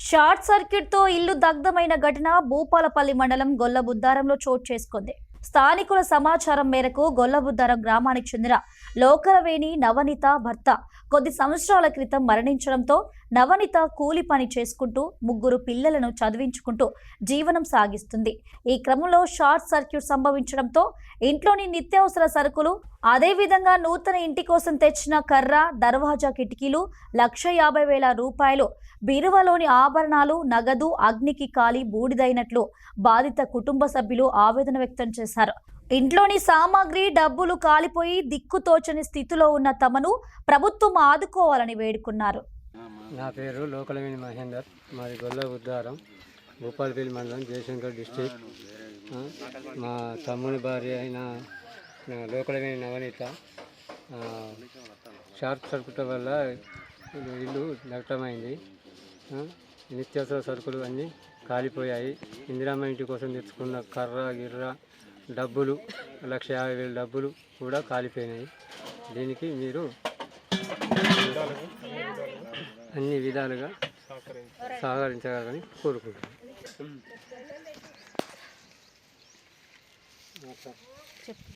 Short సర్క్యూట్తో ఇల్లు దగ్ధమైన ఘటన భూపాలపల్లి మండలం గొల్లబుద్దారంలో చోటు చేసుకుంది. స్థానికుల సమాచారం మేరకు గొల్లబుద్దారం గ్రామానికి చెందిన లోకరవేణి నవనీత భర్త కొద్ది సంవత్సరాల క్రితం మరణించడంతో నవనీత కూలి పని చేసుకుంటూ ముగ్గురు పిల్లలను చదివించుకుంటూ జీవనం సాగిస్తుంది. ఈ క్రమంలో షార్ట్ సర్క్యూట్ సంభవించడంతో ఇంట్లోని నిత్యావసర సరుకులు, అదేవిధంగా నూతన ఇంటి కోసం తెచ్చిన కర్ర, దర్వాజా కిటికీలు, 1,50,000 రూపాయలు, బీరువాలోని ఆభరణాలు, నగదు అగ్నికి కాలి బూడిదైనట్లు బాధిత కుటుంబ సభ్యులు ఆవేదన వ్యక్తం చేశారు. ఇంట్లోని సామాగ్రి, డబ్బులు కాలిపోయి దిక్కుతోచని స్థితిలో ఉన్న తమను ప్రభుత్వం ఆదుకోవాలని వేడుకున్నారు. నా పేరు లోకలవేణి మహేందర్, మాది గొల్లబుద్దారం, భూపాలపల్లి మండలం, జయశంకర్ డిస్ట్రిక్ట్. మా తమ్ముని భార్య అయిన లోకలవేణి నవనీత షార్ట్ సర్క్యూట్ వల్ల ఇల్లు నష్టమైంది. నిత్యావసర సరుకులు అన్నీ కాలిపోయాయి. ఇందిరమ్మ ఇంటి కోసం తెచ్చుకున్న కర్ర, గిర్ర, డబ్బులు, 1,50,000 డబ్బులు కూడా కాలిపోయినాయి. దీనికి మీరు అన్ని విధాలుగా సహకరించగలరని కోరుకుంటున్నాను.